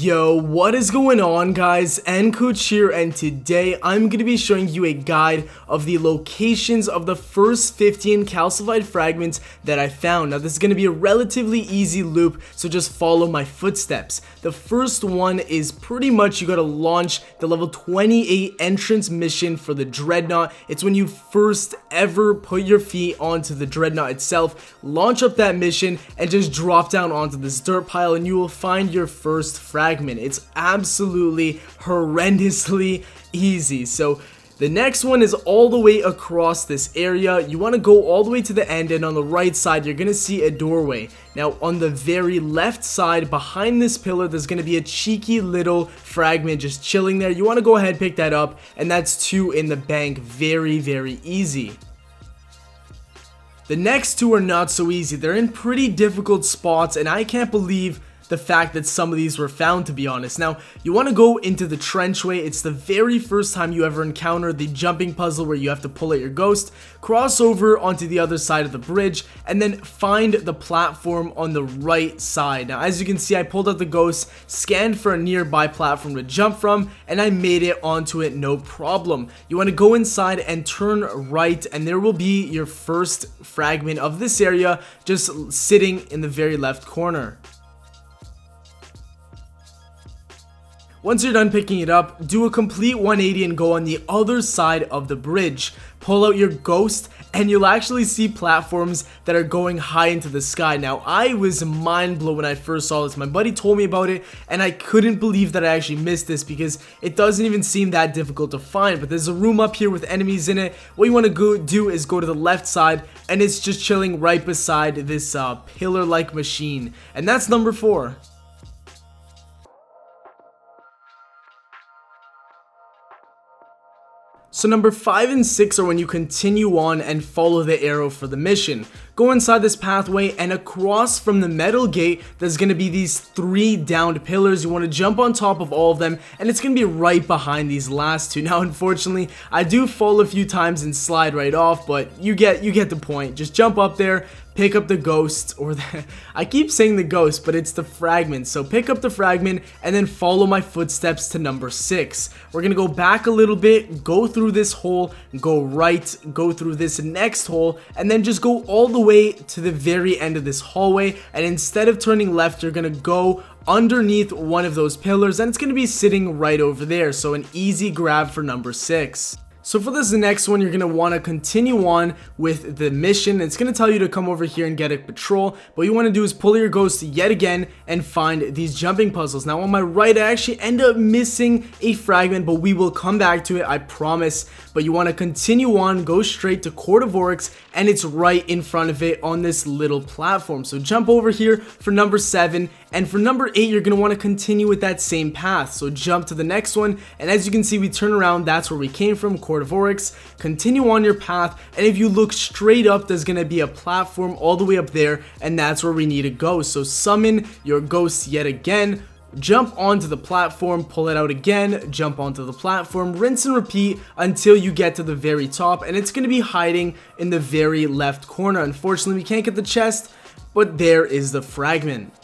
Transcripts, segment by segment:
Yo, what is going on, guys? nKuch here, and today I'm going to be showing you a guide of the locations of the first 15 calcified fragments that I found. Now this is going to be a relatively easy loop, so just follow my footsteps. The first one is pretty much you got to launch the level 28 entrance mission for the dreadnought. It's when you first ever put your feet onto the dreadnought itself. Launch up that mission and just drop down onto this dirt pile and you will find your first fragment. It's absolutely horrendously easy. So the next one is all the way across this area. You want to go all the way to the end, and on the right side you're going to see a doorway. Now on the very left side behind this pillar there's going to be a cheeky little fragment just chilling there. You want to go ahead and pick that up, and that's 2 in the bank. Very easy. The next 2 are not so easy. They're in pretty difficult spots, and I can't believe the fact that some of these were found, to be honest. Now, you want to go into the trenchway. It's the very first time you ever encounter the jumping puzzle where you have to pull out your ghost, cross over onto the other side of the bridge, and then find the platform on the right side. Now, as you can see, I pulled out the ghost, scanned for a nearby platform to jump from, and I made it onto it no problem. You want to go inside and turn right, and there will be your first fragment of this area just sitting in the very left corner. Once you're done picking it up, do a complete 180 and go on the other side of the bridge. Pull out your ghost and you'll actually see platforms that are going high into the sky. Now, I was mind blown when I first saw this. My buddy told me about it and I couldn't believe that I actually missed this because it doesn't even seem that difficult to find. But there's a room up here with enemies in it. What you want to go do is go to the left side, and it's just chilling right beside this pillar-like machine. And that's number 4. So number 5 and 6 are when you continue on and follow the arrow for the mission. Go inside this pathway, and across from the metal gate there's going to be these 3 downed pillars. You want to jump on top of all of them, and it's going to be right behind these last 2. Now unfortunately I do fall a few times and slide right off, but you get the point. Just jump up there, pick up the ghost, or I keep saying the ghost, but it's the fragment. So pick up the fragment and then follow my footsteps to number 6. We're gonna go back a little bit, go through this hole, go right, go through this next hole, and then just go all the way to the very end of this hallway. And instead of turning left, you're gonna go underneath one of those pillars, and it's gonna be sitting right over there. So an easy grab for number 6. So for this next one, you're going to want to continue on with the mission. It's going to tell you to come over here and get a patrol. But what you want to do is pull your ghost yet again and find these jumping puzzles. Now on my right, I actually end up missing a fragment, but we will come back to it, I promise. But you want to continue on, go straight to Court of Oryx, and it's right in front of it on this little platform. So jump over here for number 7. And for number 8, you're going to want to continue with that same path. So jump to the next one, and as you can see, we turn around. That's where we came from, Court of Oryx. Continue on your path, and if you look straight up, there's going to be a platform all the way up there, and that's where we need to go. So summon your ghost yet again. Jump onto the platform, pull it out again, jump onto the platform, rinse and repeat until you get to the very top, and it's going to be hiding in the very left corner. Unfortunately, we can't get the chest, but there is the fragment.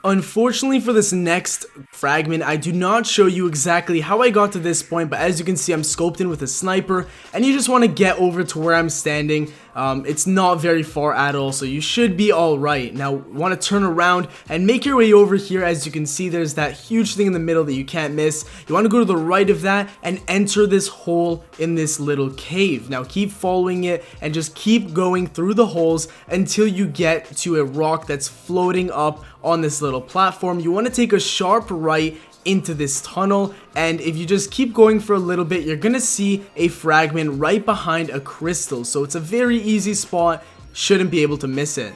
Unfortunately for this next fragment, I do not show you exactly how I got to this point, but as you can see, I'm scoped in with a sniper, and you just want to get over to where I'm standing. It's not very far at all, so you should be alright. Now, want to turn around and make your way over here. As you can see, there's that huge thing in the middle that you can't miss. You want to go to the right of that and enter this hole in this little cave. Now, keep following it and just keep going through the holes until you get to a rock that's floating up on this little platform. You want to take a sharp right into this tunnel, and if you just keep going for a little bit, you're gonna see a fragment right behind a crystal. So it's a very easy spot, shouldn't be able to miss it.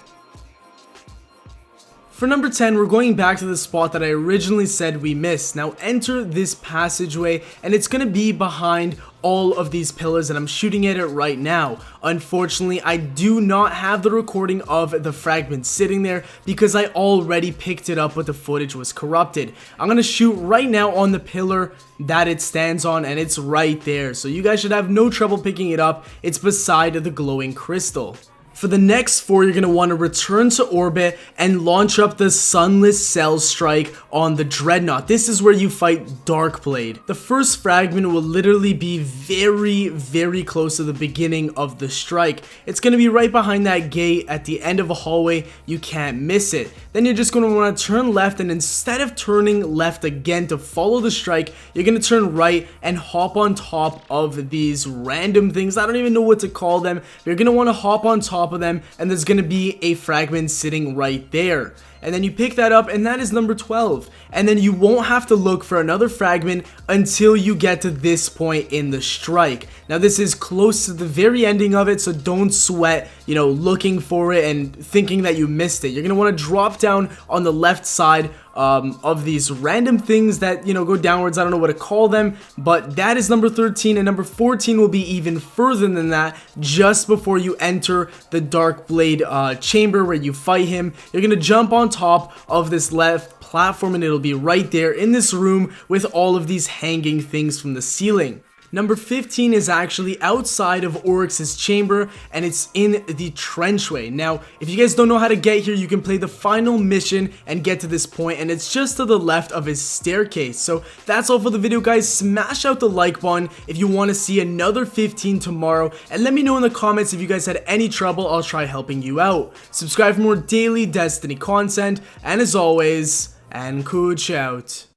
For number 10, we're going back to the spot that I originally said we missed. Now enter this passageway, and it's going to be behind all of these pillars, and I'm shooting at it right now. Unfortunately, I do not have the recording of the fragment sitting there because I already picked it up, but the footage was corrupted. I'm going to shoot right now on the pillar that it stands on, and it's right there. So you guys should have no trouble picking it up. It's beside the glowing crystal. For the next 4, you're going to want to return to orbit and launch up the Sunless Cell Strike on the Dreadnought. This is where you fight Darkblade. The first fragment will literally be very close to the beginning of the strike. It's going to be right behind that gate at the end of a hallway. You can't miss it. Then you're just going to want to turn left, and instead of turning left again to follow the strike, you're going to turn right and hop on top of these random things. I don't even know what to call them. You're going to want to hop on top of them, and there's going to be a fragment sitting right there. And then you pick that up, and that is number 12. And then you won't have to look for another fragment until you get to this point in the strike. Now this is close to the very ending of it, so don't sweat, looking for it and thinking that you missed it. You're going to want to drop down on the left side of these random things that, go downwards. I don't know what to call them, but that is number 13, and number 14 will be even further than that, just before you enter the Darkblade chamber where you fight him. You're going to jump on top of this left platform, and it'll be right there in this room with all of these hanging things from the ceiling. Number 15 is actually outside of Oryx's chamber, and it's in the trenchway. Now, if you guys don't know how to get here, you can play the final mission and get to this point, and it's just to the left of his staircase. So that's all for the video, guys. Smash out the like button if you want to see another 15 tomorrow, and let me know in the comments if you guys had any trouble. I'll try helping you out. Subscribe for more daily Destiny content, and as always, nKuch out.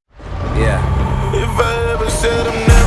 Yeah. If I ever said I'm not